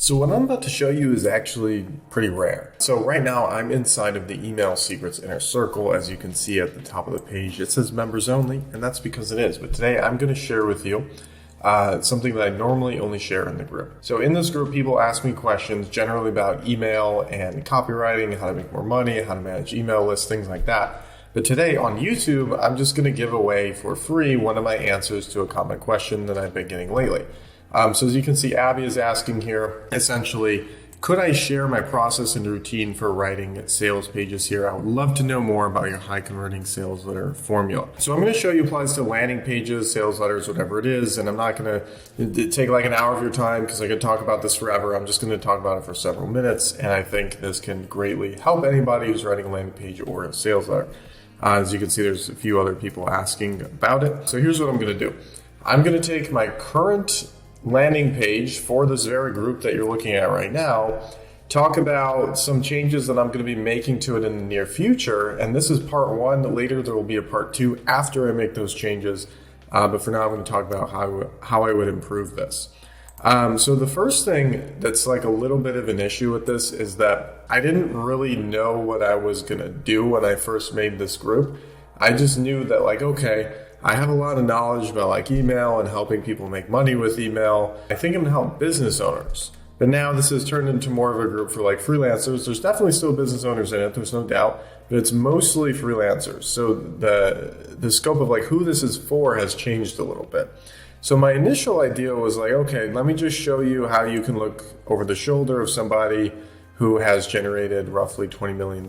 So what I'm about to show you is actually pretty rare. So right now I'm inside of the email secrets inner circle. As you can see at the top of the page, it says members only, and that's because it is. But today I'm going to share with you something that I normally only share in the group. So in this group, people ask me questions generally about email and copywriting, how to make more money, how to manage email lists, things like that. But today on YouTube, I'm just going to give away for free one of my answers to a common question that I've been getting lately. So as you can see, Abby is asking here, essentially, could I share my process and routine for writing sales pages here? I would love to know more about your high converting sales letter formula. So I'm going to show you applies to landing pages, sales letters, whatever it is. And I'm not going to take like an hour of your time because I could talk about this forever. I'm just going to talk about it for several minutes. And I think this can greatly help anybody who's writing a landing page or a sales letter. As you can see, there's a few other people asking about it. So here's what I'm going to do. I'm going to take my current landing page for this very group that you're looking at right now, talk about some changes that I'm going to be making to it in the near future. And this is part one. Later, there will be a part two after I make those changes. But for now, I'm going to talk about how I would improve this. So the first thing that's like a little bit of an issue with this is that I didn't really know what I was going to do when I first made this group. I just knew that like, okay, I have a lot of knowledge about like email and helping people make money with email. I think I'm gonna help business owners. But now this has turned into more of a group for like freelancers. There's definitely still business owners in it, there's no doubt, but it's mostly freelancers. So the scope of like who this is for has changed a little bit. So my initial idea was like, okay, let me just show you how you can look over the shoulder of somebody who has generated roughly $20 million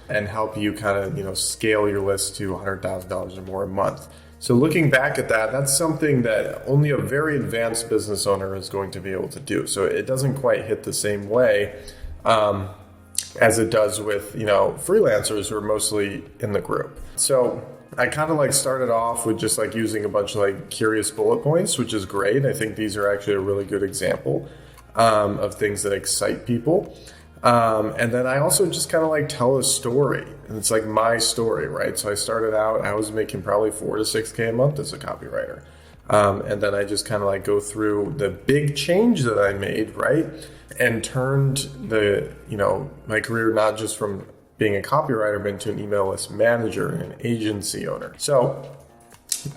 and help you kind of, scale your list to $100,000 or more a month. So looking back at that, that's something that only a very advanced business owner is going to be able to do. So it doesn't quite hit the same way as it does with, freelancers who are mostly in the group. So I kind of like started off with just like using a bunch of like curious bullet points, which is great. I think these are actually a really good example of things that excite people. And then I also just kind of like tell a story, and it's like my story, right? So I started out, I was making probably 4 to 6K a month as a copywriter. And then I just kind of like go through the big change that I made, right? And turned my career not just from being a copywriter, but into an email list manager and an agency owner. So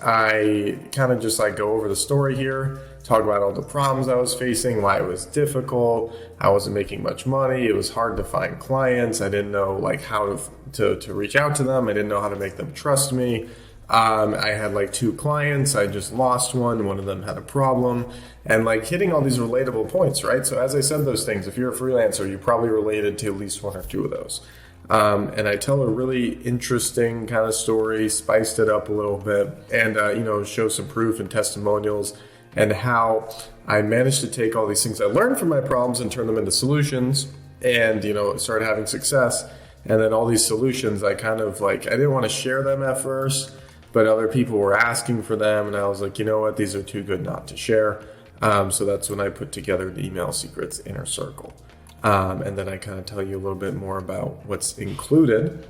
I kind of just like go over the story here, talk about all the problems I was facing, why it was difficult. I wasn't making much money. It was hard to find clients. I didn't know like how to reach out to them. I didn't know how to make them trust me. I had like 2 clients. I just lost one. One of them had a problem, and like hitting all these relatable points, right? So as I said those things, if you're a freelancer, you probably related to at least 1 or 2 of those. And I tell a really interesting kind of story, spiced it up a little bit, and show some proof and testimonials and how I managed to take all these things I learned from my problems and turn them into solutions and, start having success. And then all these solutions, I kind of like, I didn't want to share them at first, but other people were asking for them. And I was like, you know what, these are too good not to share. So that's when I put together the Email Secrets Inner Circle. And then I kind of tell you a little bit more about what's included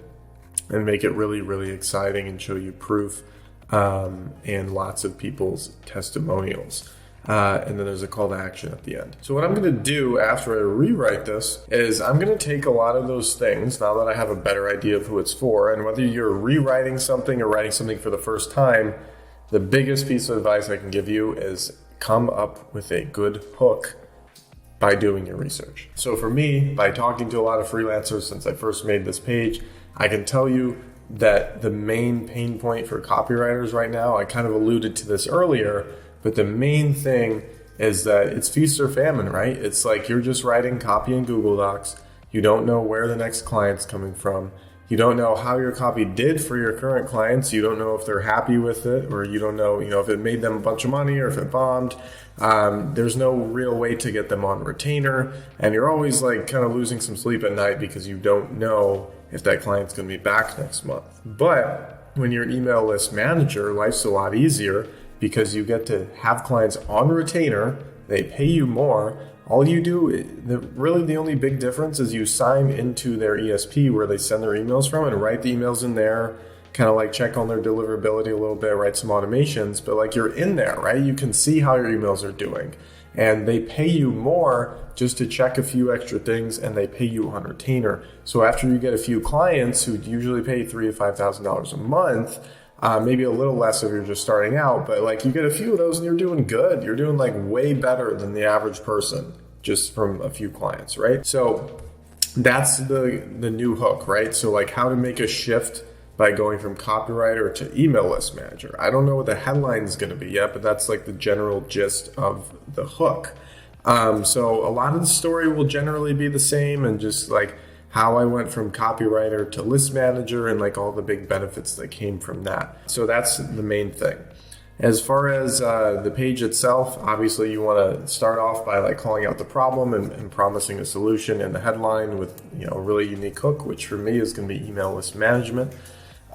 and make it really, really exciting and show you proof and lots of people's testimonials. And then there's a call to action at the end. So what I'm going to do after I rewrite this is I'm going to take a lot of those things now that I have a better idea of who it's for. And whether you're rewriting something or writing something for the first time, the biggest piece of advice I can give you is come up with a good hook by doing your research. So for me, by talking to a lot of freelancers since I first made this page, I can tell you that the main pain point for copywriters right now, I kind of alluded to this earlier, but the main thing is that it's feast or famine, right? It's like you're just writing copy in Google Docs. You don't know where the next client's coming from. You don't know how your copy did for your current clients. You don't know if they're happy with it, or you don't know, if it made them a bunch of money or if it bombed. There's no real way to get them on retainer. And you're always like kind of losing some sleep at night because you don't know if that client's going to be back next month. But when you're an email list manager, life's a lot easier because you get to have clients on retainer. They pay you more. All you do, really the only big difference is you sign into their ESP where they send their emails from and write the emails in there, kind of like check on their deliverability a little bit, write some automations, but like you're in there, right? You can see how your emails are doing. and they pay you more just to check a few extra things, and they pay you on retainer. So after you get a few clients who usually pay $3,000 to $5,000 a month, maybe a little less if you're just starting out, but like you get a few of those and you're doing good. You're doing like way better than the average person just from a few clients, right? So that's the new hook, right? So like how to make a shift by going from copywriter to email list manager. I don't know what the headline is going to be yet, but that's like the general gist of the hook. So a lot of the story will generally be the same, and just like how I went from copywriter to list manager and like all the big benefits that came from that. So that's the main thing. As far as the page itself, obviously you want to start off by like calling out the problem and promising a solution in the headline with, you know, a really unique hook, which for me is going to be email list management.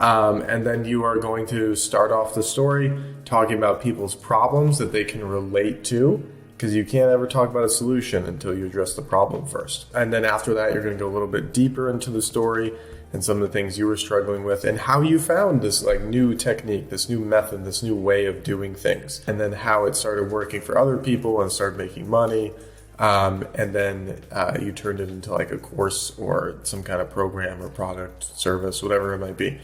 And then you are going to start off the story talking about people's problems that they can relate to, because you can't ever talk about a solution until you address the problem first. And then after that, you're going to go a little bit deeper into the story and some of the things you were struggling with and how you found this like new technique, this new method, this new way of doing things, and then how it started working for other people and started making money. And then you turned it into like a course or some kind of program or product, service, whatever it might be.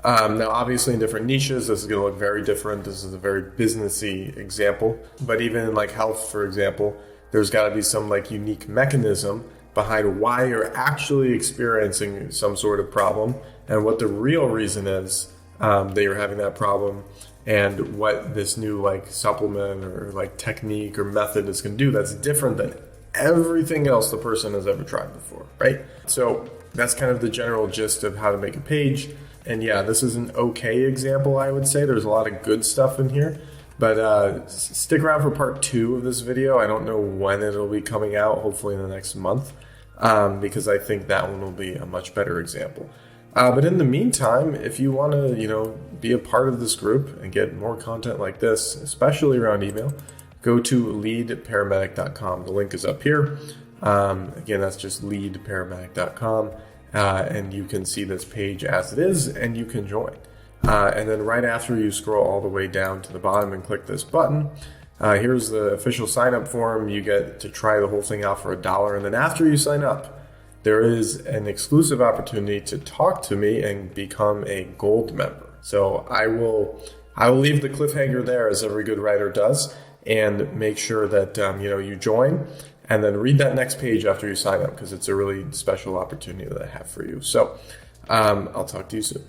Now, obviously in different niches, this is going to look very different. This is a very businessy example, but even in like health, for example, there's got to be some like unique mechanism behind why you're actually experiencing some sort of problem and what the real reason is that you're having that problem, and what this new like supplement or like technique or method is going to do that's different than everything else the person has ever tried before, right? So that's kind of the general gist of how to make a page. And yeah, this is an okay example, I would say. There's a lot of good stuff in here. But stick around for part 2 of this video. I don't know when it'll be coming out, hopefully in the next month, because I think that one will be a much better example. But in the meantime, if you want to, you know, be a part of this group and get more content like this, especially around email, go to leadparamedic.com. The link is up here. Again, that's just leadparamedic.com. And you can see this page as it is, and you can join. And then right after you scroll all the way down to the bottom and click this button, here's the official sign-up form. You get to try the whole thing out for $1. And then after you sign up, there is an exclusive opportunity to talk to me and become a gold member. So I will leave the cliffhanger there, as every good writer does, and make sure that you join, and then read that next page after you sign up, because it's a really special opportunity that I have for you. So I'll talk to you soon.